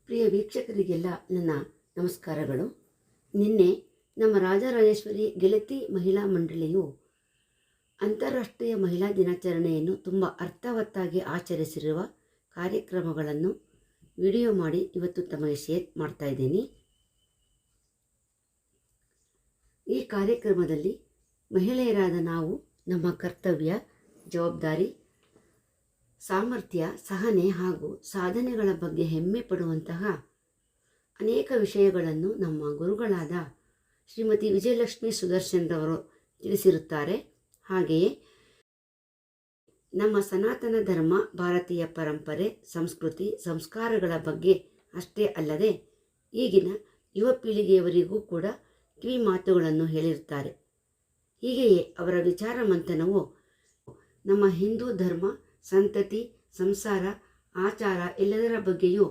ಪ್ರಿಯ ವೀಕ್ಷಕರಿಗೆಲ್ಲ ನನ್ನ ನಮಸ್ಕಾರಗಳು. ನಿನ್ನೆ ನಮ್ಮ ರಾಜರಾಜೇಶ್ವರಿ ಗೆಳತಿ ಮಹಿಳಾ ಮಂಡಳಿಯು ಅಂತಾರಾಷ್ಟ್ರೀಯ ಮಹಿಳಾ ದಿನಾಚರಣೆಯನ್ನು ತುಂಬ ಅರ್ಥವತ್ತಾಗಿ ಆಚರಿಸಿರುವ ಕಾರ್ಯಕ್ರಮಗಳನ್ನು ವಿಡಿಯೋ ಮಾಡಿ ಇವತ್ತು ತಮಗೆ ಶೇರ್ ಮಾಡ್ತಾ ಇದ್ದೀನಿ. ಈ ಕಾರ್ಯಕ್ರಮದಲ್ಲಿ ಮಹಿಳೆಯರಾದ ನಾವು ನಮ್ಮ ಕರ್ತವ್ಯ, ಜವಾಬ್ದಾರಿ, ಸಾಮರ್ಥ್ಯ, ಸಹನೆ ಹಾಗೂ ಸಾಧನೆಗಳ ಬಗ್ಗೆ ಹೆಮ್ಮೆ ಪಡುವಂತಹ ಅನೇಕ ವಿಷಯಗಳನ್ನು ನಮ್ಮ ಗುರುಗಳಾದ ಶ್ರೀಮತಿ ವಿಜಯಲಕ್ಷ್ಮಿ ಸುದರ್ಶನ್ರವರು ತಿಳಿಸಿರುತ್ತಾರೆ. ಹಾಗೆಯೇ ನಮ್ಮ ಸನಾತನ ಧರ್ಮ, ಭಾರತೀಯ ಪರಂಪರೆ, ಸಂಸ್ಕೃತಿ, ಸಂಸ್ಕಾರಗಳ ಬಗ್ಗೆ ಅಷ್ಟೇ ಅಲ್ಲದೆ ಈಗಿನ ಯುವ ಪೀಳಿಗೆಯವರಿಗೂ ಕೂಡ ಕಿವಿ ಮಾತುಗಳನ್ನು ಹೇಳಿರುತ್ತಾರೆ. ಹೀಗೆಯೇ ಅವರ ವಿಚಾರ ಮಂಥನವು ನಮ್ಮ ಹಿಂದೂ ಧರ್ಮ, ಸಂತತಿ, ಸಂಸಾರ, ಆಚಾರ ಎಲ್ಲದರ ಬಗ್ಗೆಯೂ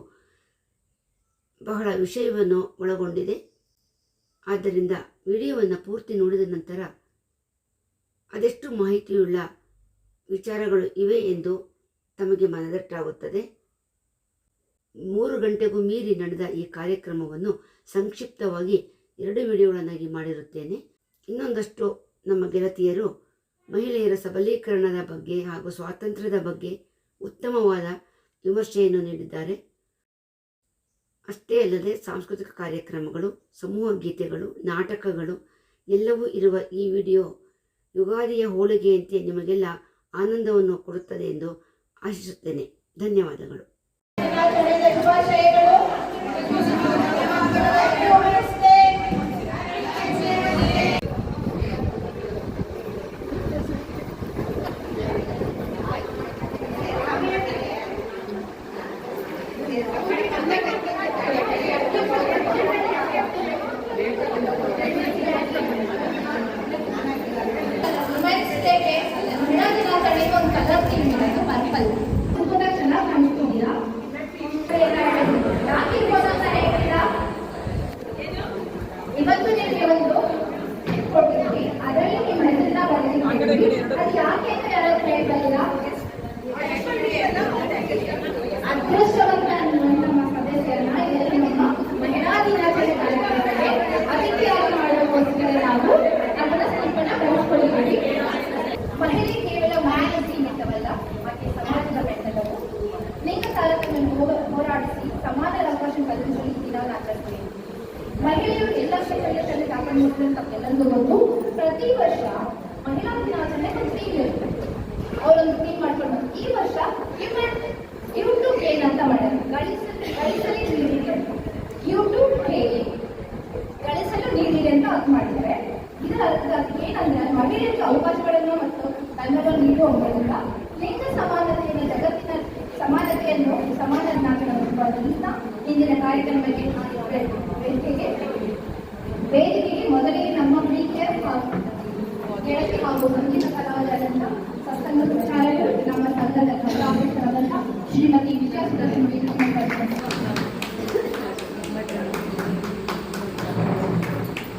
ಬಹಳ ವಿಷಯವನ್ನು ಒಳಗೊಂಡಿದೆ. ಆದ್ದರಿಂದ ವಿಡಿಯೋವನ್ನು ಪೂರ್ತಿ ನೋಡಿದ ನಂತರ ಅದೆಷ್ಟು ಮಾಹಿತಿಯುಳ್ಳ ವಿಚಾರಗಳು ಇವೆ ಎಂದು ತಮಗೆ ಮನದಟ್ಟಾಗುತ್ತದೆ. 3 ಗಂಟೆಗೂ ಮೀರಿ ನಡೆದ ಈ ಕಾರ್ಯಕ್ರಮವನ್ನು ಸಂಕ್ಷಿಪ್ತವಾಗಿ 2 ವಿಡಿಯೋಗಳನ್ನಾಗಿ ಮಾಡಿರುತ್ತೇನೆ. ಇನ್ನೊಂದಷ್ಟು ನಮ್ಮ ಗೆಳತಿಯರು ಮಹಿಳೆಯರ ಸಬಲೀಕರಣದ ಬಗ್ಗೆ ಹಾಗೂ ಸ್ವಾತಂತ್ರ್ಯದ ಬಗ್ಗೆ ಉತ್ತಮವಾದ ವಿಮರ್ಶೆಯನ್ನು ನೀಡಿದ್ದಾರೆ. ಅಷ್ಟೇ ಅಲ್ಲದೆ ಸಾಂಸ್ಕೃತಿಕ ಕಾರ್ಯಕ್ರಮಗಳು, ಸಮೂಹ ಗೀತೆಗಳು, ನಾಟಕಗಳು ಎಲ್ಲವೂ ಇರುವ ಈ ವಿಡಿಯೋ ಯುಗಾದಿಯ ಹೋಳಿಗೆಯಂತೆ ನಿಮಗೆಲ್ಲ ಆನಂದವನ್ನು ಕೊಡುತ್ತದೆ ಎಂದು ಆಶಿಸುತ್ತೇನೆ. ಧನ್ಯವಾದಗಳು. ಇವತ್ತು ನಿಮಗೆ ಒಂದು ಕೊಟ್ಟಿದ್ದೀವಿ, ಅದರಲ್ಲಿ ನಿಮ್ಮ ಹೆಸರನ್ನ ಬರೆದಿದ್ದೀವಿ. ಅದು ಯಾಕೆ ಅಂತ ಯಾರಾದ್ರೂ ಹೇಳ್ಬಲ್ಲ? ಅದೃಷ್ಟವಂತ ನಮ್ಮ ಸದಸ್ಯರನ್ನ ಇದರಲ್ಲಿ ನಮ್ಮ ಮಹಿಳಾ ದಿನಾಚರಣೆ ಕಾರ್ಯಕ್ರಮಕ್ಕೆ ಅತಿಥಿಯಾಗಿ ಮಾಡೋಕ್ಕೋಸ್ಕರ ನಾವು ಅದನ್ನ ಸ್ವಲ್ಪನ ಬೆಳೆಸ್ಕೊಂಡಿದ್ದೀವಿ. ಮಹಿಳೆ ಕೇವಲ ಮಾಯ ಸೀಮಿತವಲ್ಲ, ಆಕೆ ಸಮಾಜದ ಬೆನ್ನೆಲುಬು. ಲಿಂಗ ತಾರತಮ್ಯವನ್ನು ಹೋರಾಡಿಸಿ ಸಮಾನದ ಅವಕಾಶ ಕಲ್ಪಿಸಲು ದಿನವನ್ನು ಆಚರಿಸ್ತೀವಿ. ಮಹಿಳೆಯರು ಎಲ್ಲ ಕ್ಷೇತ್ರದಲ್ಲಿ ಕಾರ್ಯಕ್ರಮ ತಮ್ಮೆಲ್ಲರಿಗೂ ಗೊತ್ತು. ಪ್ರತಿ ವರ್ಷ ಮಹಿಳಾ ದಿನಾಚರಣೆ ಒಂದು ಥೀಮ್ ಇರುತ್ತೆ. ಅವರೊಂದು ಥೀಮ್ ಮಾಡ್ಕೊಂಡು ಈ ವರ್ಷ ಯೂಟ್ಯೂಬ್ ಏನಂತ ಮಾಡ್ಯಾರ, ಗಳಿಸಲು ನೀಡಿದೆ ಅಂತ. ಯೂಟ್ಯೂಬ್ ಗಳಿಸಲು ನೀಡಿದೆ ಅಂತ ಅದು ಮಾಡಿದ್ದಾರೆ. ಇದರ ಅರ್ಥ ಏನಂದ್ರೆ ಮಹಿಳೆಯರಿಗೆ ಅವಕಾಶಗಳನ್ನು ಮತ್ತು ತಂಡಗಳನ್ನು ನೀಡುವ ಮೂಲಕ ಲಿಂಗ ಸಮಾನತೆಯನ್ನು ಜಗತ್ತಿನ ಸಮಾನತೆಯನ್ನು ಉತ್ಪಾದಿಸುತ್ತಾ ಇಂದಿನ ಕಾರ್ಯಕ್ರಮಕ್ಕೆ ವೇದಿಕೆಗೆ ಮೊದಲಿಗೆ ನಮ್ಮ ಪ್ರೀತಿಯ ಗೆಳತಿ ಹಾಗೂ ಸಂಗೀತ ಕಲಾವಿದರಾದಂಥ ಸತ್ಸಂಗ ಪ್ರಚಾರಕರು, ನಮ್ಮ ಸಂಘದ ಕಲಾವಿದರಾದಂಥ ಶ್ರೀಮತಿ ವಿಜಯ ಸುದರ್ಶನ್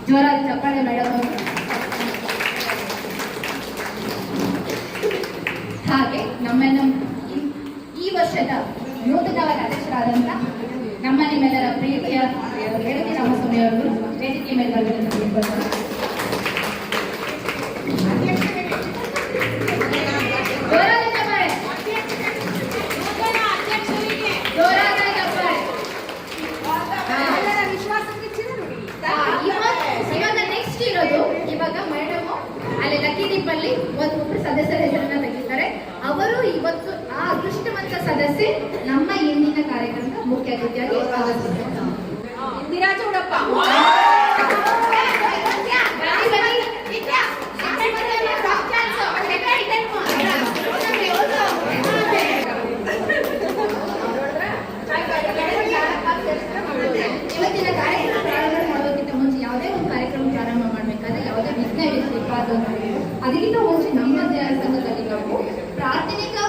ಜೋರಾದ ಚಪ್ಪಾಳೆ ಮೇಡಮ್. ಹಾಗೆ ಈ ವರ್ಷದ ನೂತನವಾದ ಅಧ್ಯಕ್ಷರಾದಂಥ ನಮ್ಮ ನಿಮ್ಮೆಲ್ಲರ ಪ್ರೀತಿಯ ಗೆಳತಿ ರಾಮಸ್ವಾಮಿ ಅವರು ವೇದಿಕೆ ಮೇಲೆ ಬರಬೇಕು. ಇವಾಗ ಮೇಡಮ್ ಅಲ್ಲಿ ಲಕ್ಕಿ ದೀಪಲ್ಲಿ ಒಬ್ಬರು ಸದಸ್ಯರ ಹೆಸರನ್ನ ತೆಗಿತಾರೆ. ಅವರು ಇವತ್ತು ಆ ಅದೃಷ್ಟವಂತ ಸದಸ್ಯೆ ನಮ್ಮ ಇಂದಿನ ಕಾರ್ಯಕ್ರಮದ ಮುಖ್ಯ ಅತಿಥಿಯಾಗಿ ಆಗಮಿಸಿದ್ದಾರೆ. ಇಂದಿರಾ ಚೌಡಪ್ಪ. ಇವತ್ತಿನ ಕಾರ್ಯಕ್ರಮ ಪ್ರಾರಂಭ ಮಾಡೋದಕ್ಕಿಂತ ಮುಂಚೆ ಯಾವುದೇ ಒಂದು ಕಾರ್ಯಕ್ರಮ ಪ್ರಾರಂಭ ಮಾಡಬೇಕಾದ್ರೆ ಯಾವುದೇ ವಿಘ್ನ ಇರಬಾರ್ದು. ಅದಕ್ಕಿಂತ ಮುಂಚೆ ನಮ್ಮ ಸಂಘದಲ್ಲಿ ನಾವು ಪ್ರಾರ್ಥನೆಗಿಂತ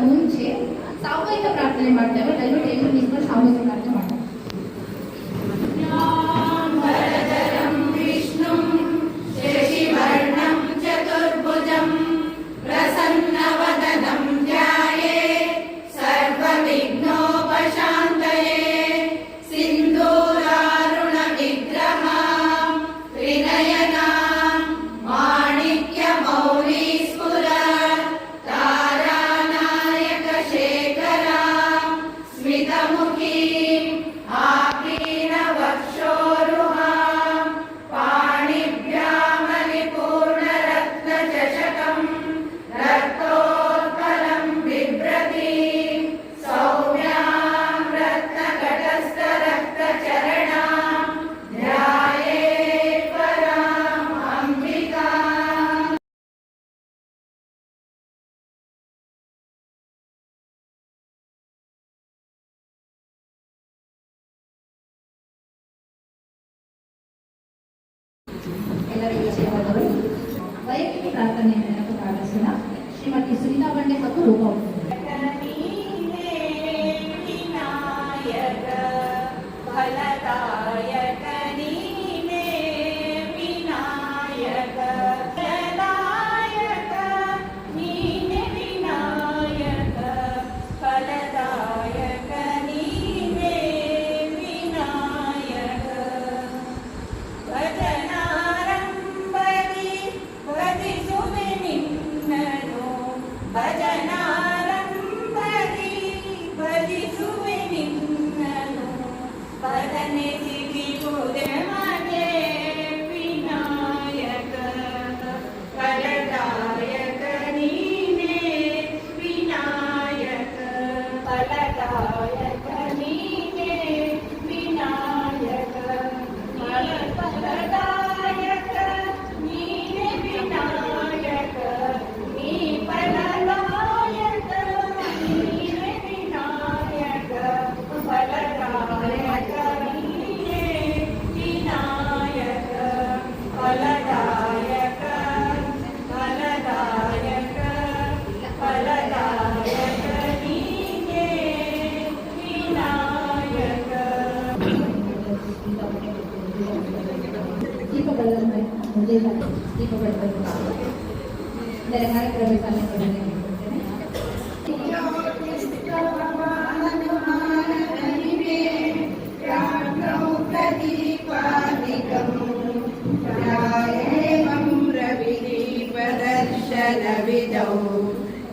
ಮುಂಚೆ ಸಾಮೂಹಿಕ ಪ್ರಾರ್ಥನೆ ಮಾಡ್ತೇವೆ. ದಯವಿಟ್ಟು ಎಲ್ಲರೂ ನಿಂತು ಸಾಮೂಹಿಕ ಪ್ರಾರ್ಥನೆ ಮಾಡ್ತೇವೆ. प्रसन्नवदनं ध्याये सर्वविघ्नोपशान्तये ಎಲ್ಲರಿಗೂ ಸೇವಾದವರು ವೈಯಕ್ತಿಕ ಪ್ರಾರ್ಥನೆಯನ್ನು ನೆನಪು ಕಾಣಿಸೋಣ. ಶ್ರೀಮತಿ ಸುನೀತಾ ಬಂಡೆ ಮತ್ತು ರೂಪ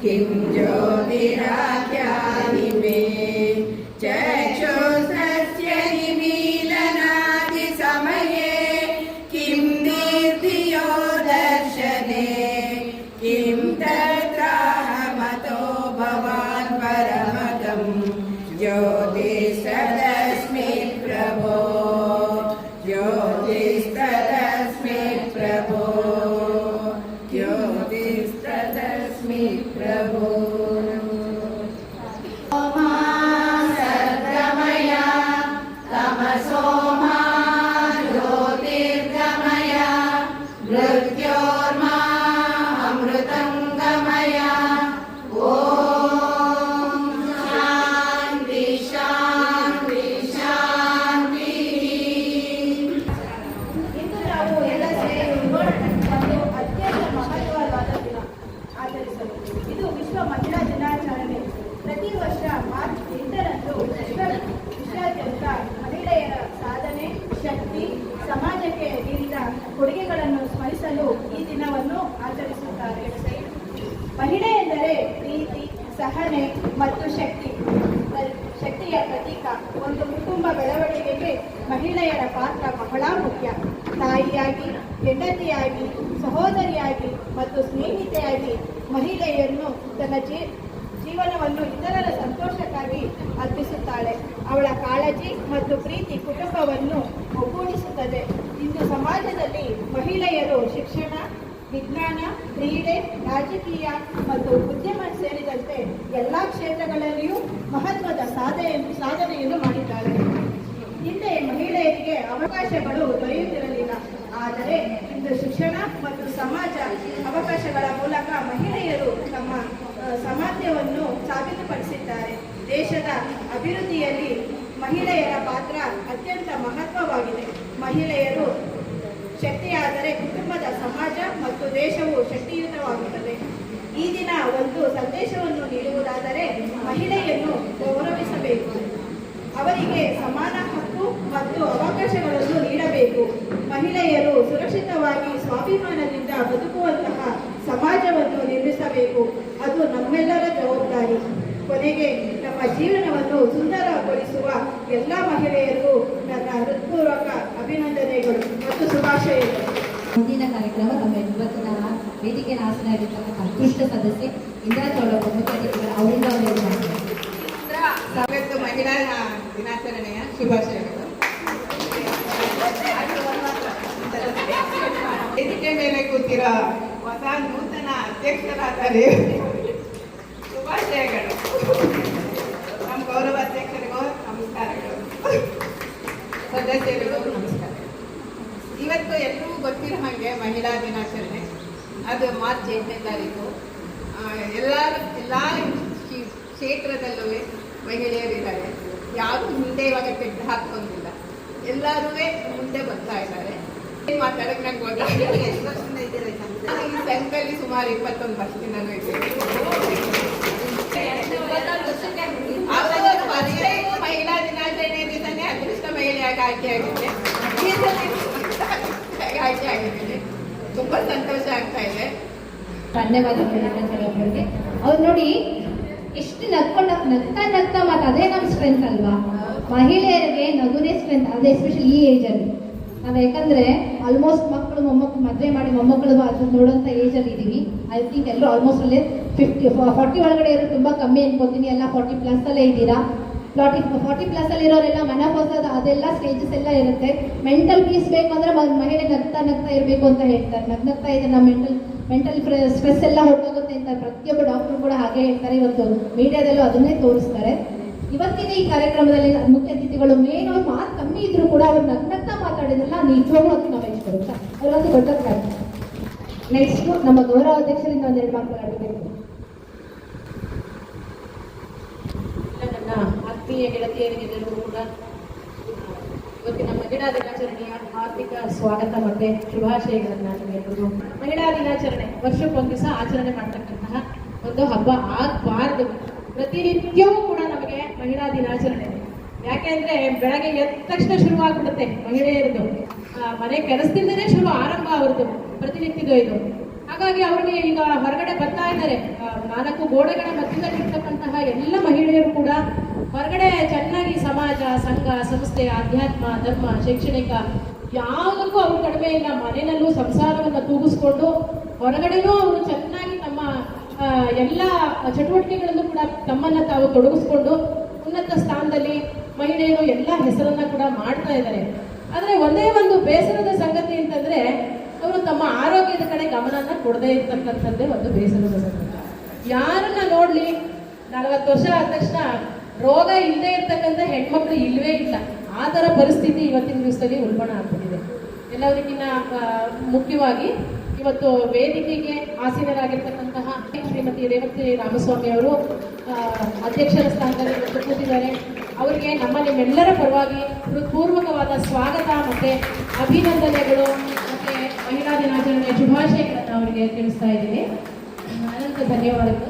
किं ज्योतिराख्यानि मे चक्षुषस्य निमीलनादिसमये किं दीर्घियो दर्शने किं तत्राहमतो भवान् परमगं ज्योतिस्तदस्मि प्रभो ज्योतिस्तदस्मि प्रभो ज्योतिस्तदस्मि प्रभो ಕೊಡುಗೆಗಳನ್ನು ಸ್ಮರಿಸಲು ಈ ದಿನವನ್ನು ಆಚರಿಸುತ್ತಾರೆ. ಮಹಿಳೆ ಎಂದರೆ ಪ್ರೀತಿ, ಸಹನೆ ಮತ್ತು ಶಕ್ತಿಯ ಪ್ರತೀಕ. ಒಂದು ಕುಟುಂಬ ಬೆಳವಣಿಗೆಗೆ ಮಹಿಳೆಯರ ಪಾತ್ರ ಬಹಳ ಮುಖ್ಯ. ತಾಯಿಯಾಗಿ, ಹೆಂಡತಿಯಾಗಿ, ಸಹೋದರಿಯಾಗಿ ಮತ್ತು ಸ್ನೇಹಿತೆಯಾಗಿ ಮಹಿಳೆಯನ್ನು ತನ್ನ ಜೀವನವನ್ನು ಇತರರ ಸಂತೋಷಕ್ಕಾಗಿ ಅರ್ಪಿಸುತ್ತಾಳೆ. ಅವಳ ಕಾಳಜಿ ಮತ್ತು ಪ್ರೀತಿ ಕುಟುಂಬವನ್ನು ಒಗ್ಗೂಡಿಸುತ್ತದೆ. ಇಂದು ಸಮಾಜದಲ್ಲಿ ಮಹಿಳೆಯರು ಶಿಕ್ಷಣ, ವಿಜ್ಞಾನ, ಕ್ರೀಡೆ, ರಾಜಕೀಯ ಮತ್ತು ಉದ್ಯಮ ಸೇರಿದಂತೆ ಎಲ್ಲ ಕ್ಷೇತ್ರಗಳಲ್ಲಿಯೂ ಮಹತ್ವದ ಸಾಧನೆಯನ್ನು ಮಾಡಿದ್ದಾರೆ. ಹಿಂದೆ ಮಹಿಳೆಯರಿಗೆ ಅವಕಾಶಗಳು ದೊರೆಯುತ್ತಿರಲಿಲ್ಲ. ಆದರೆ ಇಂದು ಶಿಕ್ಷಣ ಮತ್ತು ಸಮಾಜ ಅವಕಾಶಗಳ ಮೂಲಕ ಮಹಿಳೆಯರು ತಮ್ಮ ಸಾಮರ್ಥ್ಯವನ್ನು ಸಾಬೀತುಪಡಿಸಿದ್ದಾರೆ. ದೇಶದ ಅಭಿವೃದ್ಧಿಯಲ್ಲಿ ಮಹಿಳೆಯರ ಪಾತ್ರ ಅತ್ಯಂತ ಮಹತ್ವವಾಗಿದೆ. ಮಹಿಳೆಯರು ಶಕ್ತಿಯಾದರೆ ಕುಟುಂಬದ, ಸಮಾಜ ಮತ್ತು ದೇಶವು ಶಕ್ತಿಯುತವಾಗುತ್ತದೆ. ಈ ದಿನ ಒಂದು ಸಂದೇಶವನ್ನು ನೀಡುವುದಾದರೆ ಮಹಿಳೆಯನ್ನು ಗೌರವಿಸಬೇಕು, ಅವರಿಗೆ ಸಮಾನ ಹಕ್ಕು ಮತ್ತು ಅವಕಾಶಗಳನ್ನು ನೀಡಬೇಕು. ಮಹಿಳೆಯರು ಸುರಕ್ಷಿತವಾಗಿ ಸ್ವಾಭಿಮಾನದಿಂದ ಬದುಕುವಂತಹ ಸಮಾಜವನ್ನು ನಿರ್ಮಿಸಬೇಕು. ಅದು ನಮ್ಮೆಲ್ಲರ ಜವಾಬ್ದಾರಿ. ಕೊನೆಗೆ ನಮ್ಮ ತಮ್ಮ ಜೀವನವನ್ನು ಸುಂದರಗೊಳಿಸುವ ಎಲ್ಲ ಮಹಿಳೆಯರಿಗೂ ನನ್ನ ಹೃತ್ಪೂರ್ವಕ ಅಭಿನಂದನೆಗಳು ಮತ್ತು ಶುಭಾಶಯಗಳು. ಮುಂದಿನ ಕಾರ್ಯಕ್ರಮ ನಮ್ಮ ಇವತ್ತಿನ ವೇದಿಕೆಯ ಆಸನಾಗಿರ್ತಕ್ಕಂಥ ಅದೃಷ್ಟ ಸದಸ್ಯೆ ಇಂದಿರಾ ಚೌಲಭ ಮುಖ್ಯ ಅತಿಥಿಗಳು ಅವರಿಂದ ಇವತ್ತು ಮಹಿಳಾ ದಿನಾಚರಣೆಯ ಶುಭಾಶಯಗಳು. ವೇದಿಕೆ ಮೇಲೆ ಕೂತಿರೋ ಹೊಸ ನೂತನ ಅಧ್ಯಕ್ಷರಾದರೆ ಶುಭಾಶಯಗಳು. ನಮ್ಮ ಗೌರವ ಅಧ್ಯಕ್ಷರಿಗೂ ನಮಸ್ಕಾರಗಳು, ಸದಸ್ಯರಿಗೂ ನಮಸ್ಕಾರ. ಇವತ್ತು ಎಲ್ಲರೂ ಗೊತ್ತಿರೋ ಹಾಗೆ ಮಹಿಳಾ ದಿನಾಚರಣೆ, ಅದು ಮಾರ್ಚ್ 8ನೇ ತಾರೀಕು. ಎಲ್ಲ ಕ್ಷೇತ್ರದಲ್ಲೂ ಮಹಿಳೆಯರಿದ್ದಾರೆ. ಯಾರೂ ಮುಂದೆ ಇವಾಗ ತೆಗೆದು ಹಾಕೋದಿಲ್ಲ, ಎಲ್ಲರೂ ಮುಂದೆ ಬರ್ತಾ ಇದ್ದಾರೆ. ಮಾತಾಡಕ್ಕೆ ನಂಗೆ ಗೊತ್ತಾಗಿಲ್ಲ. ಎಷ್ಟು ವರ್ಷದಿಂದ ಇದ್ದೀರಾ ಈ ಸಂಘದಲ್ಲಿ? ಸುಮಾರು 21 ವರ್ಷದಿಂದಲೂ ಇದ್ದೇವೆ. ಮಹಿಳಾ ದಿನಾಚರಣೆ ದಿವಸನೇ ಅದೃಷ್ಟ ಮಹಿಳೆಯಾಗಿ ಆಯ್ಕೆಯಾಗಿದ್ದೆ. ಆಯ್ಕೆಯಾಗಿದ್ದೀನಿ. ತುಂಬಾ ಸಂತೋಷ ಆಗ್ತಾ ಇದೆ. ಧನ್ಯವಾದಗಳಿಗೆ. ಅವ್ರು ನೋಡಿ ಎಷ್ಟು ನಗ್ತಾ ಮಾತು, ಅದೇ ನಮ್ಮ ಸ್ಟ್ರೆಂತ್ ಅಲ್ವಾ? ಮಹಿಳೆಯರಿಗೆ ನಗುನೇ ಸ್ಟ್ರೆಂತ್, ಅದೇ ಎಸ್ಪೆಷಲಿ ಈ ಏಜಲ್ಲಿ ನಾವು. ಯಾಕಂದ್ರೆ ಆಲ್ಮೋಸ್ಟ್ ಮಕ್ಕಳು ಮೊಮ್ಮಕ್ಕಳು ಮದುವೆ ಮಾಡಿ ಮೊಮ್ಮಕ್ಕಳು ಅದನ್ನ ನೋಡೋಂಥ ಏಜಲ್ಲಿ ಇದ್ದೀವಿ. ಐ ಥಿಂಕ್ ಎಲ್ಲರೂ ಆಲ್ಮೋಸ್ಟ್ ಅಲ್ಲೇ 40 ಒಳಗಡೆ ಇರೋರು ತುಂಬ ಕಮ್ಮಿ ಅನ್ಕೋತೀನಿ. ಎಲ್ಲ 40+ ಅಲ್ಲೇ ಇದ್ದೀರಾ. 40+ ಅಲ್ಲಿ ಇರೋರೆಲ್ಲ ಮನಪೋಸದ ಅದೆಲ್ಲ ಸ್ಟೇಜಸ್ ಎಲ್ಲ ಇರುತ್ತೆ. ಮೆಂಟಲ್ ಪೀಸ್ ಬೇಕು ಅಂದ್ರೆ ಮಹಿಳೆ ನಗ್ತಾ ಇರಬೇಕು ಅಂತ ಹೇಳ್ತಾರೆ. ನಗ್ತಾ ಇದ್ರೆ ನಮ್ಮ ಮೆಂಟಲ್ ಸ್ಟ್ರೆಸ್ ಎಲ್ಲ ಹೊರಟೋಗುತ್ತೆ ಅಂತ ಪ್ರತಿಯೊಬ್ಬ ಡಾಕ್ಟರ್ ಕೂಡ ಹಾಗೆ ಹೇಳ್ತಾರೆ. ಇವತ್ತು ಮೀಡಿಯಾದಲ್ಲೂ ಅದನ್ನೇ ತೋರಿಸ್ತಾರೆ. ಇವತ್ತಿನ ಈ ಕಾರ್ಯಕ್ರಮದಲ್ಲಿ ಮುಖ್ಯ ಅತಿಥಿಗಳು ಮೇನ್ ಅವ್ರು ಮಾತು ಕಮ್ಮಿ ಇದ್ರು ಕೂಡ ಅವ್ರು ನಗ್ನಗ್ತಾ ಮಾತಾಡಿದ್ರಲ್ಲ, ನಿಜವಾಗ್ಲೂ ಅದಕ್ಕೆ ನಾವು ಹೆಚ್ಚು ಅವ್ರೊಂದು ದೊಡ್ಡ ಕಾರ್ಯಕ್ರಮ. ನೆಕ್ಸ್ಟ್ ನಮ್ಮ ಗೌರವ ಅಧ್ಯಕ್ಷರಿಂದ ಒಂದೆರಡು ಮಾತನಾಡಬೇಕು. ನನ್ನ ಆತ್ಮೀಯ ಗೆಳತಿಯರಿಗೆಲ್ಲರೂ ಕೂಡ ಇವತ್ತಿನ ಮಹಿಳಾ ದಿನಾಚರಣೆಯ ಹಾರ್ದಿಕ ಸ್ವಾಗತ ಮತ್ತೆ ಶುಭಾಶಯಗಳನ್ನ ನಿಮಗೆಲ್ಲರಿಗೂ. ಮಹಿಳಾ ದಿನಾಚರಣೆ ವರ್ಷಕ್ಕೊಂದು ದಿವಸ ಆಚರಣೆ ಮಾಡ್ತಕ್ಕಂತಹ ಒಂದು ಹಬ್ಬ ಆಗಬಾರ್ದು. ಪ್ರತಿನಿತ್ಯವೂ ಕೂಡ ನಮಗೆ ಮಹಿಳಾ ದಿನಾಚರಣೆ. ಯಾಕೆಂದ್ರೆ ಬೆಳಗ್ಗೆ ಎದ್ದ ತಕ್ಷಣ ಶುರುವಾಗ್ಬಿಡುತ್ತೆ ಮಹಿಳೆಯರದು. ಮನೆ ಕೆಲಸದಿಂದನೇ ಆರಂಭ ಅವ್ರದ್ದು ಪ್ರತಿನಿತ್ಯದ ಇದು. ಹಾಗಾಗಿ ಅವ್ರಿಗೆ ಈಗ ಹೊರಗಡೆ ಬರ್ತಾ ಇದ್ದಾರೆ. 4 ಗೋಡೆಗಳ ಮಧ್ಯದಲ್ಲಿರ್ತಕ್ಕಂತಹ ಎಲ್ಲ ಮಹಿಳೆಯರು ಕೂಡ ಹೊರಗಡೆ ಚೆನ್ನಾಗಿ ಸಮಾಜ, ಸಂಘ, ಸಂಸ್ಥೆ, ಆಧ್ಯಾತ್ಮ, ಧರ್ಮ, ಶೈಕ್ಷಣಿಕ ಯಾವುದಕ್ಕೂ ಅವ್ರು ಕಡಿಮೆ ಇಲ್ಲ. ಮನೆಯಲ್ಲೂ ಸಂಸಾರವನ್ನು ತೂಗಿಸ್ಕೊಂಡು ಹೊರಗಡೆನೂ ಅವರು ಚೆನ್ನಾಗಿ ತಮ್ಮ ಎಲ್ಲ ಚಟುವಟಿಕೆಗಳಲ್ಲೂ ಕೂಡ ತಮ್ಮನ್ನ ತಾವು ತೊಡಗಿಸ್ಕೊಂಡು ಉನ್ನತ ಸ್ಥಾನದಲ್ಲಿ ಮಹಿಳೆಯರು ಎಲ್ಲ ಹೆಸರನ್ನ ಕೂಡ ಮಾಡ್ತಾ ಇದ್ದಾರೆ. ಆದರೆ ಒಂದೇ ಒಂದು ಬೇಸರದ ಸಂಗತಿ ಅಂತಂದ್ರೆ ಅವರು ತಮ್ಮ ಆರೋಗ್ಯದ ಕಡೆ ಗಮನನ ಕೊಡದೇ ಇರ್ತಕ್ಕಂಥದ್ದೇ ಒಂದು ಬೇಸರದ ಸಂಗತಿ. ಯಾರನ್ನ ನೋಡ್ಲಿ 40 ವರ್ಷ ಆದ ತಕ್ಷಣ ರೋಗ ಇಲ್ಲದೆ ಇರ್ತಕ್ಕಂಥ ಹೆಣ್ಮಕ್ಳು ಇಲ್ವೇ ಇಲ್ಲ. ಆ ಥರ ಪರಿಸ್ಥಿತಿ ಇವತ್ತಿನ ದಿವಸದಲ್ಲಿ ಉಲ್ಬಣ ಆಗ್ಬಿಟ್ಟಿದೆ. ಎಲ್ಲರಿಗಿನ್ನ ಮುಖ್ಯವಾಗಿ ಇವತ್ತು ವೇದಿಕೆಗೆ ಆಸೀನರಾಗಿರ್ತಕ್ಕಂತಹ ಶ್ರೀಮತಿ ರೇವತಿ ರಾಮಸ್ವಾಮಿ ಅವರು ಅಧ್ಯಕ್ಷರ ಸ್ಥಾನದಲ್ಲಿ ಇವತ್ತು ಕೂತಿದ್ದಾರೆ. ಅವರಿಗೆ ನಮ್ಮ ನಿಮ್ಮೆಲ್ಲರ ಪರವಾಗಿ ಹೃತ್ಪೂರ್ವಕವಾದ ಸ್ವಾಗತ ಮತ್ತೆ ಅಭಿನಂದನೆಗಳು ಮತ್ತೆ ಮಹಿಳಾ ದಿನಾಚರಣೆಯ ಶುಭಾಶಯಗಳನ್ನು ಅವರಿಗೆ ತಿಳಿಸ್ತಾ ಇದ್ದೀನಿ. ಅನಂತ ಧನ್ಯವಾದಗಳು.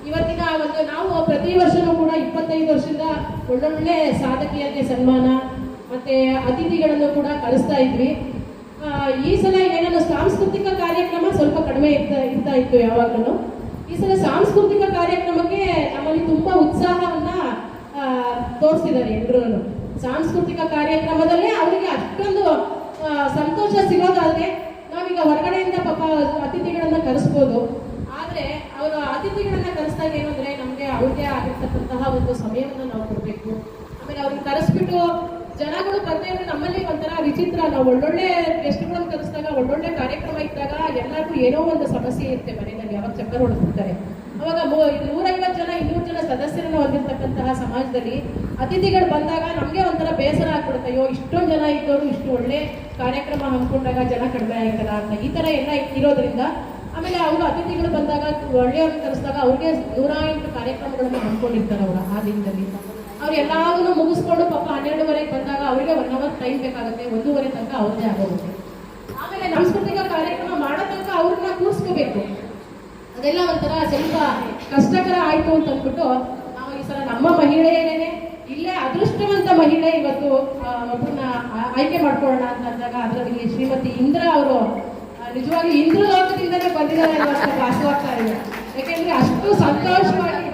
ಇವತ್ತಿನ ಒಂದು ನಾವು ಪ್ರತಿ ವರ್ಷನೂ ಕೂಡ 25 ವರ್ಷದಿಂದ ಒಳ್ಳೊಳ್ಳೆ ಸಾಧಕಿಯರಿಗೆ ಸನ್ಮಾನ ಮತ್ತೆ ಅತಿಥಿಗಳನ್ನು ಕೂಡ ಕಳಿಸ್ತಾ ಇದ್ವಿ. ಈ ಸಲ ಏನಾದ್ರು ಸಾಂಸ್ಕೃತಿಕ ಕಾರ್ಯಕ್ರಮ ಸ್ವಲ್ಪ ಕಡಿಮೆ ಇರ್ತಾ ಇತ್ತು ಯಾವಾಗಲೂ. ಈ ಸಲ ಸಾಂಸ್ಕೃತಿಕ ಕಾರ್ಯಕ್ರಮಕ್ಕೆ ನಮ್ಮಲ್ಲಿ ತುಂಬಾ ಉತ್ಸಾಹವನ್ನ ತೋರಿಸಿದ್ದಾರೆ ಎಲ್ಲರೂ. ಸಾಂಸ್ಕೃತಿಕ ಕಾರ್ಯಕ್ರಮದಲ್ಲೇ ಅವರಿಗೆ ಅಷ್ಟೊಂದು ಸಂತೋಷ ಸಿಗೋದಾದ್ರೆ ನಾವೀಗ ಹೊರಗಡೆಯಿಂದ ಪಾಪ ಅತಿಥಿಗಳನ್ನ ಕರೆಸ್ಬೋದು. ಆದ್ರೆ ಅವರ ಅತಿಥಿಗಳನ್ನ ಕರೆಸಿದಾಗ ಏನು ಅಂದ್ರೆ ನಮ್ಗೆ ಅವ್ರಿಗೆ ಆಗಿರ್ತಕ್ಕಂತಹ ಒಂದು ಸಮಯವನ್ನು ನಾವು ಕೊಡ್ಬೇಕು. ಆಮೇಲೆ ಅವ್ರಿಗೆ ಕರೆಸ್ಬಿಟ್ಟು ಜನಗಳು ಬರ್ತಾ ಇದ್ರೆ ನಮ್ಮಲ್ಲಿ ಒಂಥರ ವಿಚಿತ್ರ. ನಾವು ಒಳ್ಳೊಳ್ಳೆ ಗೆಸ್ಟ್ಗಳನ್ನು ಕರೆಸಿದಾಗ ಒಳ್ಳೊಳ್ಳೆ ಕಾರ್ಯಕ್ರಮ ಇದ್ದಾಗ ಎಲ್ಲರಿಗೂ ಏನೋ ಒಂದು ಸಮಸ್ಯೆ ಇರುತ್ತೆ ಮನೆಯಲ್ಲಿ. ಯಾವಾಗ ಚಕ್ಕರ್ ಹೊಡೆದಿರ್ತಾರೆ ಅವಾಗ 150 ಜನ 200 ಜನ ಸದಸ್ಯರನ್ನ ಹೊಂದಿರ್ತಕ್ಕಂತಹ ಸಮಾಜದಲ್ಲಿ ಅತಿಥಿಗಳು ಬಂದಾಗ ನಮಗೆ ಒಂಥರ ಬೇಸರ ಆಗ್ಬಿಡುತ್ತೆ. ಅಯ್ಯೋ ಇಷ್ಟೊಂದು ಜನ ಇದ್ದವರು ಇಷ್ಟು ಒಳ್ಳೆ ಕಾರ್ಯಕ್ರಮ ಹಮ್ಮಿಕೊಂಡಾಗ ಜನ ಕಡಿಮೆ ಆಯ್ತಲ್ಲ ಅಂತ ಈ ಥರ ಎಲ್ಲ ಇರೋದ್ರಿಂದ. ಆಮೇಲೆ ಅವರು ಅತಿಥಿಗಳು ಬಂದಾಗ ಒಳ್ಳೆಯವ್ರನ್ನ ಕರೆಸಿದಾಗ ಅವ್ರಿಗೆ 108 ಕಾರ್ಯಕ್ರಮಗಳನ್ನು ಹಮ್ಮಿಕೊಂಡಿರ್ತಾರೆ ಅವರು ಆ ದಿನದಲ್ಲಿ. ಅವ್ರು ಎಲ್ಲವನ್ನೂ ಮುಗಿಸ್ಕೊಂಡು ಪಾಪ 12:30 ಬಂದಾಗ ಅವರಿಗೆ 1 ಅವರ್ ಟೈಮ್ ಬೇಕಾಗುತ್ತೆ. 1:30 ತನಕ ಅವ್ರದ್ದೇ ಆಗೋಗುತ್ತೆ. ಆಮೇಲೆ ಸಾಂಸ್ಕೃತಿಕ ಕಾರ್ಯಕ್ರಮ ಮಾಡೋ ತನಕ ಅವ್ರನ್ನ ಕೂರಿಸ್ಕೋಬೇಕು. ಅದೆಲ್ಲ ಒಂಥರ ಸ್ವಲ್ಪ ಕಷ್ಟಕರ ಆಯ್ತು ಅಂತ ಅಂದ್ಬಿಟ್ಟು ನಾವು ಈ ಸಲ ನಮ್ಮ ಮಹಿಳೆಯರೇನೆ ಇಲ್ಲೇ ಅದೃಷ್ಟವಂತ ಮಹಿಳೆ ಇವತ್ತು ಒಬ್ಬರನ್ನ ಆಯ್ಕೆ ಮಾಡ್ಕೊಳ್ಳೋಣ ಅಂತ ಅಂದಾಗ ಅದರಲ್ಲಿ ಶ್ರೀಮತಿ ಇಂದ್ರಾ ಅವರು ನಿಜವಾಗಿ ಇಂದ್ರ ಲೋಕದಿಂದಲೇ ಬಂದಿದ್ದಾರೆ ಅಂತ ಭಾಸವಾಗ್ತಾ ಇದೆ. ಯಾಕೆಂದ್ರೆ ಅಷ್ಟು ಸಂತೋಷವಾಗಿ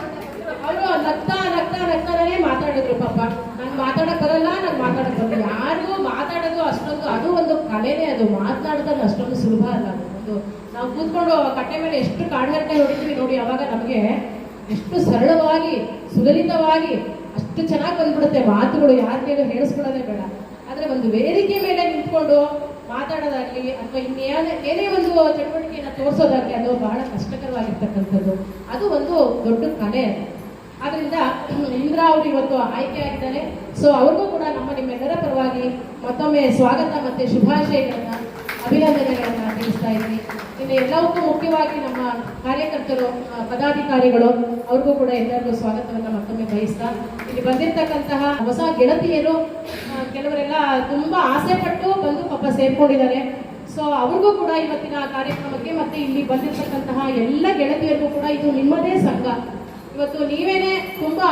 ಅವರು ನಗ್ತಾನೇ ಮಾತಾಡಿದ್ರು. ಪಾಪ ನಂಗೆ ಮಾತಾಡಕ್ ಬರಲ್ಲ, ಯಾರಿಗೂ ಮಾತಾಡೋದು ಅಷ್ಟೊಂದು, ಅದು ಒಂದು ಕಲೆನೇ, ಅದು ಮಾತನಾಡೋದು ಅಷ್ಟೊಂದು ಸುಲಭ ಅಲ್ಲ. ಅದು ಒಂದು ನಾವು ಕೂತ್ಕೊಂಡು ಕಟ್ಟೆ ಮೇಲೆ ಎಷ್ಟು ಕಾಡ್ಗಟ್ಟೆ ಹೊಡಿತೀವಿ ನೋಡಿ, ಅವಾಗ ನಮಗೆ ಎಷ್ಟು ಸರಳವಾಗಿ ಸುಲಲಿತವಾಗಿ ಅಷ್ಟು ಚೆನ್ನಾಗಿ ಬಂದ್ಬಿಡುತ್ತೆ ಮಾತುಗಳು, ಯಾರಿಗೇನು ಹೇಳಿಸ್ಕೊಳ್ಳೋದೇ ಬೇಡ. ಆದ್ರೆ ಒಂದು ವೇದಿಕೆ ಮೇಲೆ ನಿಂತ್ಕೊಂಡು ಮಾತಾಡೋದಾಗ್ಲಿ ಅಥವಾ ಏನೇ ಒಂದು ಚಟುವಟಿಕೆಯನ್ನು ತೋರಿಸೋದಾಗ್ಲಿ ಅದು ಬಹಳ ಕಷ್ಟಕರವಾಗಿರ್ತಕ್ಕಂಥದ್ದು. ಅದು ಒಂದು ದೊಡ್ಡ ಕಲೆ. ಆದ್ರಿಂದ ಇಂದ್ರಾ ಅವರು ಇವತ್ತು ಆಯ್ಕೆ ಆಗಿದ್ದಾರೆ. ಸೊ ಅವ್ರಿಗೂ ಕೂಡ ನಿಮ್ಮೆಲ್ಲರ ಪರವಾಗಿ ಮತ್ತೊಮ್ಮೆ ಸ್ವಾಗತ ಮತ್ತೆ ಶುಭಾಶಯಗಳನ್ನ, ಅಭಿನಂದನೆಗಳನ್ನ ತಿಳಿಸ್ತಾ ಇದ್ದೀನಿ. ಇನ್ನು ಎಲ್ಲವಕ್ಕೂ ಮುಖ್ಯವಾಗಿ ನಮ್ಮ ಕಾರ್ಯಕರ್ತರು, ಪದಾಧಿಕಾರಿಗಳು, ಅವ್ರಿಗೂ ಕೂಡ ಎಲ್ಲರಿಗೂ ಸ್ವಾಗತವನ್ನ ಮತ್ತೊಮ್ಮೆ ಬಯಸ್ತಾ, ಇಲ್ಲಿ ಬಂದಿರತಕ್ಕಂತಹ ಹೊಸ ಗೆಳತಿಯರು ಕೆಲವರೆಲ್ಲ ತುಂಬಾ ಆಸೆ ಪಟ್ಟು ಬಂದು ಪಾಪ ಸೇರ್ಕೊಂಡಿದ್ದಾರೆ. ಸೊ ಅವ್ರಿಗೂ ಕೂಡ ಇವತ್ತಿನ ಕಾರ್ಯಕ್ರಮಕ್ಕೆ ಮತ್ತೆ ಇಲ್ಲಿ ಬಂದಿರತಕ್ಕಂತಹ ಎಲ್ಲ ಗೆಳತಿಯರಿಗೂ ಕೂಡ ಇದು ನಿಮ್ಮದೇ ಸಂಘ. ಇವತ್ತು ನೀವೇನೆ ತುಂಬಾ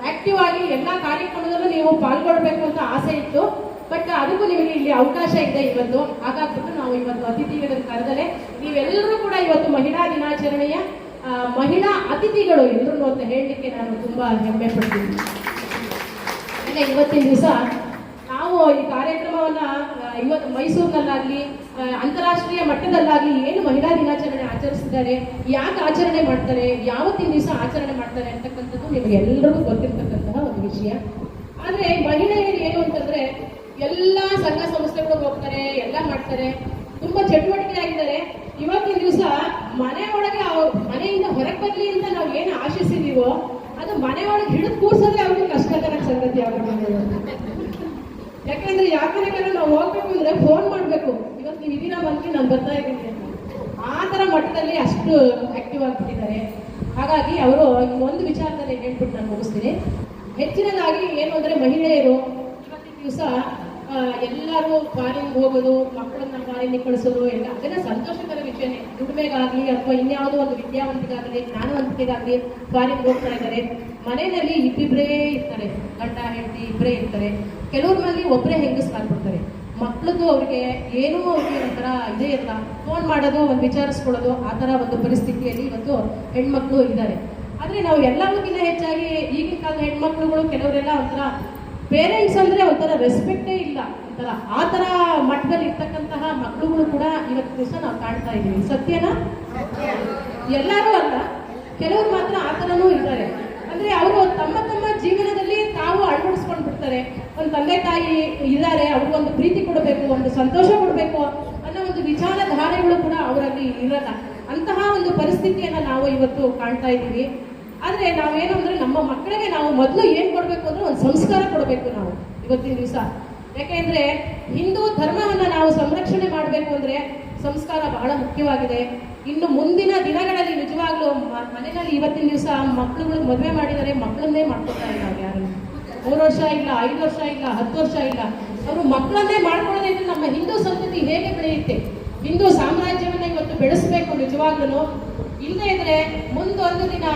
ಆಕ್ಟಿವ್ ಆಗಿ ಎಲ್ಲ ಕಾರ್ಯಕ್ರಮದಲ್ಲೂ ನೀವು ಪಾಲ್ಗೊಳ್ಬೇಕು ಅಂತ ಆಸೆ ಇತ್ತು. ಬಟ್ ಅದಕ್ಕೂ ನಿಮಗೆ ಇಲ್ಲಿ ಅವಕಾಶ ಇದೆ ಇವತ್ತು. ಹಾಗಾಗ್ಬಿಟ್ಟು ನಾವು ಇವತ್ತು ಅತಿಥಿಗಳ ಕರೆದಲೆ ನೀವೆಲ್ಲರೂ ಕೂಡ ಇವತ್ತು ಮಹಿಳಾ ದಿನಾಚರಣೆಯ ಮಹಿಳಾ ಅತಿಥಿಗಳು ಎಲ್ಲರೂ ಅಂತ ಹೇಳಲಿಕ್ಕೆ ನಾನು ತುಂಬಾ ಹೆಮ್ಮೆ ಪಡ್ತೀನಿ. ಇವತ್ತಿನ ದಿವಸ ನಾವು ಈ ಕಾರ್ಯಕ್ರಮವನ್ನ ಇವತ್ತು ಮೈಸೂರಿನಲ್ಲಾಗ್ಲಿ ಅಂತಾರಾಷ್ಟ್ರೀಯ ಮಟ್ಟದಲ್ಲಾಗ್ಲಿ ಏನು ಮಹಿಳಾ ದಿನಾಚರಣೆ ಆಚರಿಸಿದ್ದಾರೆ, ಯಾಕೆ ಆಚರಣೆ ಮಾಡ್ತಾರೆ, ಯಾವತ್ತಿನ ದಿವಸ ಆಚರಣೆ ಮಾಡ್ತಾರೆ ಅಂತಕ್ಕಂಥದ್ದು ನಿಮಗೆ ಎಲ್ಲರಿಗೂ ಗೊತ್ತಿರ್ತಕ್ಕಂತಹ ಒಂದು ವಿಷಯ. ಆದ್ರೆ ಮಹಿಳೆಯರು ಏನು ಅಂತಂದ್ರೆ ಎಲ್ಲ ಸಂಘ ಸಂಸ್ಥೆಗಳು ಹೋಗ್ತಾರೆ, ಎಲ್ಲ ಮಾಡ್ತಾರೆ, ತುಂಬಾ ಚಟುವಟಿಕೆ ಆಗಿದ್ದಾರೆ. ಇವತ್ತಿನ ದಿವಸ ಮನೆ ಒಳಗೆ ಮನೆಯಿಂದ ಹೊರಗೆ ಬರ್ಲಿ ಅಂತ ನಾವು ಏನು ಆಶಿಸಿದೀವೋ ಅದು ಮನೆ ಒಳಗೆ ಹಿಡಿದು ಕೂರ್ಸೋದೇ ಅವ್ರಿಗೆ ಕಷ್ಟಕರ ಸಂಗತಿ ಆಗ್ಬಿಟ್ಟಿದೆ. ಯಾಕಂದ್ರೆ ನಾವು ಹೋಗ್ಬೇಕು ಅಂದ್ರೆ ಫೋನ್ ಮಾಡ್ಬೇಕು, ಇವತ್ತು ನೀವು ಇದೀರಾ ಬಂದ್ರಿ ನಾನು ಬರ್ತಾ ಇದ್ದೀನಿ ಅಂತ. ಆ ತರ ಮಟ್ಟದಲ್ಲಿ ಅಷ್ಟು ಆಕ್ಟಿವ್ ಆಗ್ಬಿಟ್ಟಿದ್ದಾರೆ. ಹಾಗಾಗಿ ಅವರು ಒಂದು ವಿಚಾರದಲ್ಲಿ ಹೇಳ್ಬಿಟ್ಟು ನಾನು ಮುಗಿಸ್ತೀನಿ. ಹೆಚ್ಚಿನದಾಗಿ ಏನು ಅಂದ್ರೆ ಮಹಿಳೆಯರು ಇವತ್ತಿನ ದಿವಸ ಎಲ್ಲರೂ ಫಾರಿನ್ ಹೋಗೋದು, ಮಕ್ಕಳನ್ನ ಫಾರಿನ್ ಕಳಿಸೋದು ಎಲ್ಲ ಅದೆಲ್ಲ ಸಂತೋಷಕರ ವಿಷಯನೇ. ದುಡಿಮೆಗಾಗ್ಲಿ ಅಥವಾ ಇನ್ಯಾವುದೋ ಒಂದು ವಿದ್ಯಾವಂತಿಗಾಗಲಿ ಜ್ಞಾನವಂತಿಗಾಗಲಿ ಫಾರಿನ್ ಹೋಗ್ತಾ ಇದ್ದಾರೆ. ಮನೆಯಲ್ಲಿ ಇಬ್ಬಿಬ್ಬರೇ ಇರ್ತಾರೆ, ಗಂಡ ಹೆಂಡತಿ ಇಬ್ಬರೇ ಇರ್ತಾರೆ. ಕೆಲವ್ರ ಮನೇಲಿ ಒಬ್ಬರೇ ಹೆಂಗಸ್ಕಾಗ್ಬಿಡ್ತಾರೆ. ಮಕ್ಕಳದ್ದು ಅವ್ರಿಗೆ ಏನೋ ಅವ್ರಿಗೆ ಒಂಥರ ಇದೇ ಇರಲ್ಲ, ಫೋನ್ ಮಾಡೋದು, ಒಂದು ವಿಚಾರಿಸ್ಕೊಳ್ಳೋದು, ಆ ಥರ ಒಂದು ಪರಿಸ್ಥಿತಿಯಲ್ಲಿ ಇವತ್ತು ಹೆಣ್ಮಕ್ಳು ಇದ್ದಾರೆ. ಆದರೆ ನಾವು ಎಲ್ಲದಕ್ಕಿಂತ ಹೆಚ್ಚಾಗಿ ಈಗಿನ ಕಾಲದ ಹೆಣ್ಮಕ್ಳುಗಳು ಕೆಲವರೆಲ್ಲ ಒಂಥರ ಪೇರೆಂಟ್ಸ್ ಅಂದರೆ ಒಂಥರ ರೆಸ್ಪೆಕ್ಟೇ ಇಲ್ಲ, ಒಂಥರ ಆ ಥರ ಮಟ್ಟದಲ್ಲಿ ಇರ್ತಕ್ಕಂತಹ ಮಕ್ಕಳುಗಳು ಕೂಡ ಇವತ್ತು ದಿವಸ ನಾವು ಕಾಣ್ತಾ ಇದ್ದೀವಿ. ಸತ್ಯನಾ? ಎಲ್ಲರೂ ಅಲ್ಲ, ಕೆಲವರು ಮಾತ್ರ ಆ ಥರನೂ ಇದ್ದಾರೆ. ಅಂದರೆ ಅವರು ತಮ್ಮ ತಮ್ಮ ಜೀವನದಲ್ಲಿ ತಾವು ಅಳವಡಿಸ್ಕೊಂಡು ಬಿಡ್ತಾರೆ. ಒಂದು ತಂದೆ ತಾಯಿ ಇದ್ದಾರೆ, ಅವ್ರಿಗೊಂದು ಪ್ರೀತಿ ಕೊಡಬೇಕು, ಒಂದು ಸಂತೋಷ ಕೊಡಬೇಕು ಅನ್ನೋ ಒಂದು ವಿಚಾರಧಾರೆಗಳು ಕೂಡ ಅವರಲ್ಲಿ ಇರಲ್ಲ. ಅಂತಹ ಒಂದು ಪರಿಸ್ಥಿತಿಯನ್ನು ನಾವು ಇವತ್ತು ಕಾಣ್ತಾ ಇದ್ದೀವಿ. ಆದರೆ ನಾವೇನು ಅಂದರೆ ನಮ್ಮ ಮಕ್ಕಳಿಗೆ ನಾವು ಮೊದಲು ಏನು ಕೊಡಬೇಕು ಅಂದರೆ ಒಂದು ಸಂಸ್ಕಾರ ಕೊಡಬೇಕು ನಾವು ಇವತ್ತಿನ ದಿವಸ. ಯಾಕೆಂದರೆ ಹಿಂದೂ ಧರ್ಮವನ್ನು ನಾವು ಸಂರಕ್ಷಣೆ ಮಾಡಬೇಕು ಅಂದರೆ ಸಂಸ್ಕಾರ ಬಹಳ ಮುಖ್ಯವಾಗಿದೆ. ಇನ್ನು ಮುಂದಿನ ದಿನಗಳಲ್ಲಿ ನಿಜವಾಗ್ಲೂ ಮನೆಯಲ್ಲಿ ಇವತ್ತಿನ ದಿವಸ ಮಕ್ಕಳುಗಳಿಗೆ ಮದುವೆ ಮಾಡಿದರೆ ಮಕ್ಕಳನ್ನೇ ಮಾಡ್ಕೊತಾ ಇಲ್ಲ. ಯಾರು 3 ವರ್ಷ ಇಲ್ಲ, 5 ವರ್ಷ ಇಲ್ಲ, 10 ವರ್ಷ ಇಲ್ಲ, ಅವರು ಮಕ್ಕಳನ್ನೇ ಮಾಡ್ಕೊಳ್ಳೋದ್ರಿಂದ ನಮ್ಮ ಹಿಂದೂ ಸಂಸ್ಕೃತಿ ಹೇಗೆ ಬೆಳೆಯುತ್ತೆ? ಹಿಂದೂ ಸಾಮ್ರಾಜ್ಯವನ್ನ ಇವತ್ತು ಬೆಳೆಸಬೇಕು ನಿಜವಾಗ್ಲೂ. ಇಲ್ಲದೇ ಇದ್ರೆ ಮುಂದೊಂದು ದಿನ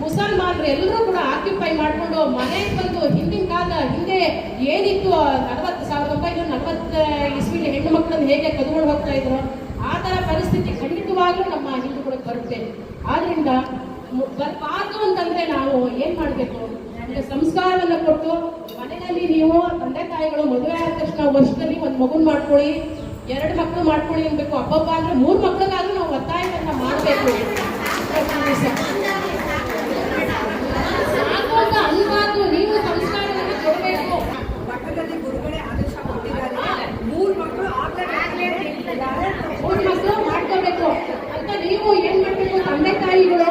ಮುಸಲ್ಮಾನರು ಎಲ್ಲರೂ ಕೂಡ ಆಕ್ಯುಪೈ ಮಾಡಿಕೊಂಡು ಮನೆಗೆ ಬಂದು ಹಿಂದಿನ ಕಾಲ ಹಿಂದೆ ಏನಿತ್ತು 1940 ಇಸ್ವಿಲಿ ಹೆಣ್ಣು ಮಕ್ಕಳನ್ನು ಹೇಗೆ ಕದ್ಕೊಂಡು ಹೋಗ್ತಾ ಇದ್ರು ಆ ಥರ ಪರಿಸ್ಥಿತಿ ಖಂಡಿತವಾಗ್ಲೂ ನಮ್ಮ ಹಿಂದೂಗಳಿಗೆ ಬರುತ್ತೆ. ಆದ್ರಿಂದ ಬರಬಾರ್ದು ಅಂತಂದ್ರೆ ನಾವು ಏನ್ ಮಾಡಬೇಕು? ನಮಗೆ ಸಂಸ್ಕಾರವನ್ನು ಕೊಟ್ಟು ಮನೆಯಲ್ಲಿ ನೀವು ತಂದೆ ತಾಯಿಗಳು ಮದುವೆ ಆದ ತಕ್ಷಣ ವರ್ಷದಲ್ಲಿ ಒಂದು ಮಗುನ್ ಮಾಡ್ಕೊಳ್ಳಿ, 2 ಮಕ್ಕಳು ಮಾಡ್ಕೊಳ್ಳಿ ಅನ್ಬೇಕು. ಹಬ್ಬ ಅಂದ್ರೆ 3 ಮಕ್ಕಳಿಗಾದ್ರೂ ನಾವು ಒತ್ತಾಯವನ್ನ ಮಾಡಬೇಕು. ಅನ್ಬಾರ್ದು, ನೀವು ಸಂಸ್ಕಾರವನ್ನು ಕೊಡಬೇಕು. ಮಠದಲ್ಲಿ ಗುರುಗಳೇ ಆದೇಶ ಕೊಟ್ಟಿದ್ದಾರೆ 3 ಮಕ್ಕಳು ಮಾಡ್ಕೋಬೇಕು ಅಂತ ನೀವು ಏನ್ ಮಾಡ್ಬೇಕು? ತಂದೆ ತಾಯಿಗಳು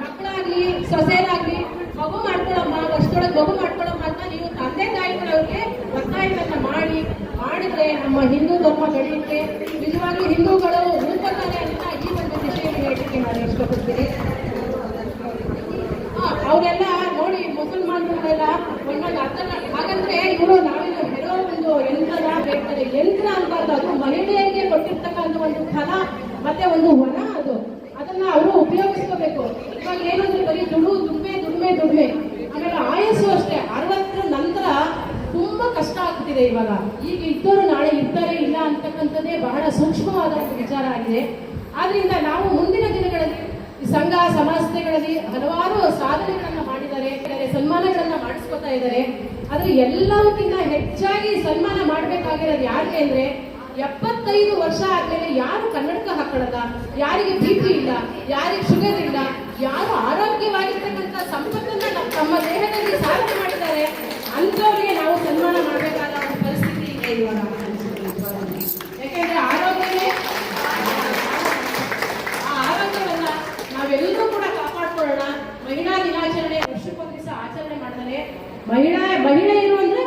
ಮಕ್ಕಳಾಗ್ಲಿ ಸೊಸೆರಾಗ್ಲಿ ಮಗು ಮಾಡ್ಕೊಳಮ್ಮ, ವರ್ಷದೊಳಗೆ ಮಗು ಮಾಡ್ಕೊಳಮ್ಮ ಅಂತ ನೀವು ತಂದೆ ತಾಯಿಗಳವ್ರಿಗೆ ಒತ್ತಾಯವನ್ನ ಮಾಡಿದ್ರೆ ನಮ್ಮ ಹಿಂದೂ ಧರ್ಮ ಬೆಳೆಯುತ್ತೆ. ನಿಜವಾಗ್ಲೂ ಹಿಂದೂಗಳು ಉಳ್ಕೊತಾರೆ ಅಂತ ಈ ಒಂದು ದಿಶೆಯಲ್ಲಿ ಹೇಳಲಿಕ್ಕೆ ನಾನು ಇಷ್ಟಪಡ್ತೀನಿ. ಅವರೆಲ್ಲ ನೋಡಿ ಮುಸಲ್ಮಾನರುಗಳೆಲ್ಲ ಒಂದೊಂದು ಅರ್ಥ. ಹಾಗಂದ್ರೆ ಇವರು ನಾವೇನು ಹೆರೋ ಒಂದು ಯಂತ್ರನ ಹೇಳ್ತಾರೆ, ಯಂತ್ರ ಅನ್ಬಾರ್ದು, ಅದು ಮಹಿಳೆಯರಿಗೆ ಕೊಟ್ಟಿರ್ತಕ್ಕಂಥ ಒಂದು ಫಲ ಮತ್ತೆ ಒಂದು ವರ. ಅದನ್ನ ಅವರು ಉಪಯೋಗಿಸ್ಕೋಬೇಕು. ಇವಾಗ ಏನಂದ್ರೆ ಬರೀ ದುಡಿಮೆ. ಆಮೇಲೆ ಆಯಸ್ಸು ಅಷ್ಟೇ 60 ನಂತರ ತುಂಬಾ ಕಷ್ಟ ಆಗ್ತಿದೆ. ಇವಾಗ ಈಗ ಇದ್ದವರು ನಾಳೆ ಇರ್ತಾರೆ ಇಲ್ಲ ಅಂತಕ್ಕಂಥದ್ದೇ ಬಹಳ ಸೂಕ್ಷ್ಮವಾದ ವಿಚಾರ ಆಗಿದೆ. ಆದ್ರಿಂದ ನಾವು ಮುಂದಿನ ದಿನಗಳಲ್ಲಿ ಈ ಸಂಘ ಸಂಸ್ಥೆಗಳಲ್ಲಿ ಹಲವಾರು ಸಾಧನೆಗಳನ್ನ ಸನ್ಮಾನಗಳನ್ನ ಮಾಡಿಸ್ಕೊತಾ ಇದ್ದಾರೆ. ಆದ್ರೆ ಎಲ್ಲವಕ್ಕಿಂತ ಹೆಚ್ಚಾಗಿ ಸನ್ಮಾನ ಮಾಡ್ಬೇಕಾಗಿರೋದು ಯಾರಿಗೆ ಅಂದ್ರೆ 75 ವರ್ಷ ಆದ್ಮೇಲೆ ಯಾರು ಕನ್ನಡಕ ಹಾಕೊಳ್ಳಲ್ಲ, ಯಾರಿಗೆ BP ಇಲ್ಲ, ಯಾರಿಗೆ ಶುಗರ್ ಇಲ್ಲ, ಯಾರು ಆರೋಗ್ಯವಾಗಿರ್ತಕ್ಕಂಥ ಸಂಪತ್ತನ್ನ ತಮ್ಮ ದೇಹದಲ್ಲಿ ಸಾಧನೆ ಮಾಡಿದ್ದಾರೆ ಅಂಥವ್ರಿಗೆ ನಾವು ಸನ್ಮಾನ ಮಾಡಬೇಕಾದ ಒಂದು ಪರಿಸ್ಥಿತಿ ಇದೆ ಇವಾಗ. ಯಾಕೆಂದ್ರೆ ಆರೋಗ್ಯವೇ ಆ ಆರೋಗ್ಯವನ್ನ ನಾವೆಲ್ಲರೂ ಕೂಡ ಕಾಪಾಡ್ಕೊಳ್ಳೋಣ. ಮಹಿಳಾ ದಿನಾಚರಣೆ ವರ್ಷಕ್ಕೊಂದು ದಿವಸ ಆಚರಣೆ ಮಾಡಿದರೆ ಮಹಿಳೆಯರು ಅಂದ್ರೆ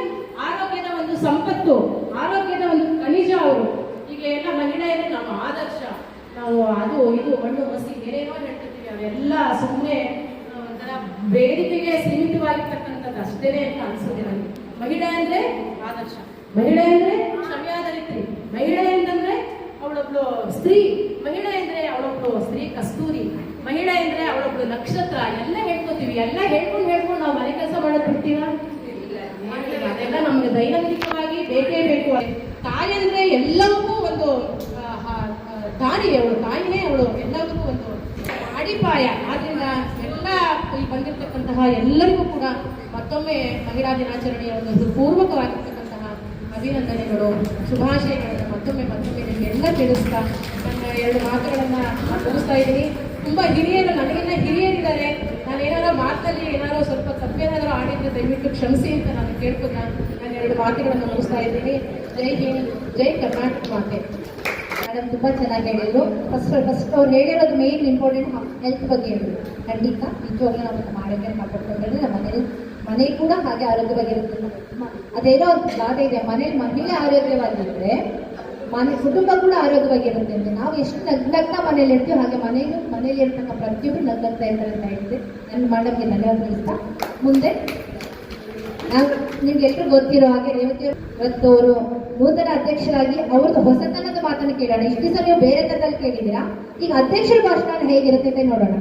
ಆರೋಗ್ಯದ ಒಂದು ಸಂಪತ್ತು, ಆರೋಗ್ಯದ ಒಂದು ಖನಿಜ ಅವರು. ಈಗ ಎಲ್ಲ ಮಹಿಳೆಯರೇ ನಮ್ಮ ಆದರ್ಶ. ನಾವು ಅದು ಇದು ಮಣ್ಣು ಮಸಿ ಏನೇನೋ ಹೇಳ್ತಿರ್ತೀವಿ, ಅವೆಲ್ಲ ಸುಮ್ಮನೆ ಒಂಥರ ವೇದಿಕೆಗೆ ಸೀಮಿತವಾಗಿರ್ತಕ್ಕಂಥದ್ದು ಅಷ್ಟೇನೆ ಅಂತ ಅನ್ಸೋದೆ ನನಗೆ. ಮಹಿಳೆ ಅಂದ್ರೆ ಆದರ್ಶ, ಮಹಿಳೆ ಅಂದ್ರೆ ಕ್ಷಮ್ಯಾದರಿತ್ರಿ, ಮಹಿಳೆ ಅಂತಂದ್ರೆ ಅವಳೊಬ್ಳು ಸ್ತ್ರೀ, ಮಹಿಳೆ ಅಂದ್ರೆ ಅವಳೊಬ್ಳು ಸ್ತ್ರೀ ಕಸ್ತೂರಿ, ಮಹಿಳೆ ಅಂದ್ರೆ ಅವಳೊಬ್ಳು ನಕ್ಷತ್ರ. ಎಲ್ಲ ಹೇಳ್ಕೊತೀವಿ, ಎಲ್ಲ ಹೇಳ್ಕೊಂಡು ನಾವು ಮನೆ ಕೆಲಸ ಮಾಡೋದು ಬಿಡ್ತೀವ? ಅದೆಲ್ಲ ನಮ್ಗೆ ದೈನಂದಿಕವಾಗಿ ಬೇಕೇ ಬೇಕು. ತಾಯಿ ಅಂದ್ರೆ ಎಲ್ಲವಕ್ಕೂ ಒಂದು ದಾರಿ, ಅವಳು ತಾಯಿನೇ, ಅವಳು ಎಲ್ಲದಕ್ಕೂ ಒಂದು ಅಡಿಪಾಯ. ಆದ್ರಿಂದ ಎಲ್ಲ ಈ ಬಂದಿರತಕ್ಕಂತಹ ಎಲ್ಲರಿಗೂ ಕೂಡ ಮತ್ತೊಮ್ಮೆ ಮಹಿಳಾ ದಿನಾಚರಣೆಯ ಒಂದು ಪೂರ್ವಕವಾಗಿರ್ತಕ್ಕಂತಹ ಅಭಿನಂದನೆಗಳು, ಶುಭಾಶಯಗಳನ್ನು ಮತ್ತೊಮ್ಮೆ ನಿಮಗೆಲ್ಲ ತಿಳಿಸ್ತಾ ನನ್ನ 2 ಮಾತುಗಳನ್ನ ಮುಗಿಸ್ತಾ ಇದ್ದೀನಿ. ತುಂಬಾ ಹಿರಿಯರು, ನನಗಿನ್ನ ಹಿರಿಯರಿದ್ದಾರೆ. ನಾನು ಏನಾದ್ರು ಮಾತಲ್ಲಿ ಏನಾದ್ರು ಸ್ವಲ್ಪ ತಪ್ಪೇನಾದ್ರೂ ಆಡಿದ್ರೆ ದಯವಿಟ್ಟು ಕ್ಷಮಿಸಿ ಅಂತ ನಾನು ಕೇಳ್ಕೊತ ನಾನು 2 ಮಾತುಗಳನ್ನು ಮುಗಿಸ್ತಾ ಇದ್ದೀನಿ. ಜೈ ಹಿಂದ್, ಜೈ ಕರ್ನಾಟಕ ಮಾತೆ. ಮೇಡಮ್ ತುಂಬ ಚೆನ್ನಾಗಿ ಹೇಳಿದ್ರು. ಫಸ್ಟ್ ಅವ್ರು ಹೇಳಿರೋದು ಮೇನ್ ಇಂಪಾರ್ಟೆಂಟ್ ಹೆಲ್ತ್ ಬಗ್ಗೆ ಹೇಳಿದ್ರು. ಖಂಡಿತ ನಿಜವಾಗ್ಲೂ ನಾವು ನಮ್ಮ ಆರೋಗ್ಯ ಕಾಪಾಡ್ಕೊಂಡ್ರೆ ನಮ್ಮ ಮನೆ ಕೂಡ ಹಾಗೆ ಆರೋಗ್ಯವಾಗಿರುತ್ತೆ. ಅದೇನೋ ಒಂದು ಗಾದೆ ಇದೆ, ಮನೇಲಿ ಮಹಿಳೆ ಆರೋಗ್ಯವಾಗಿದ್ರೆ ಕುಟುಂಬ ಕೂಡ ಆರೋಗ್ಯವಾಗಿರುತ್ತೆ ಅಂತ. ನಾವು ಎಷ್ಟು ನಗ್ನಗ್ತಾ ಮನೇಲಿ ಇರ್ತೀವಿ, ಹಾಗೆ ಮನೇಲಿ ಇರ್ತಕ್ಕ ಪ್ರತಿಯೊಬ್ಬರು ನಗ್ನಗ್ತಾ ಇರ್ತಾರೆ ಅಂತ ಹೇಳಿದ್ರೆ ನನ್ನ ಮಾಡಕ್ಕೆ ಧನ್ಯವಾದ ತಿಳಿಸ್ತಾ ಮುಂದೆ ನಾವು ನಿಮ್ಗೆಲ್ಲರೂ ಗೊತ್ತಿರೋ ಹಾಗೆ ರೇವತಿ ಇವತ್ತು ಅವರು ನೂತನ ಅಧ್ಯಕ್ಷರಾಗಿ ಅವ್ರದ್ದು ಹೊಸತನದ ಮಾತನ್ನು ಕೇಳೋಣ. ಇಷ್ಟು ದಿವಸ ನೀವು ಬೇರೆ ತರದಲ್ಲಿ ಕೇಳಿದ್ದೀರಾ, ಈಗ ಅಧ್ಯಕ್ಷರ ಭಾಷಣ ಹೇಗಿರುತ್ತೆ ಅಂತ ನೋಡೋಣ.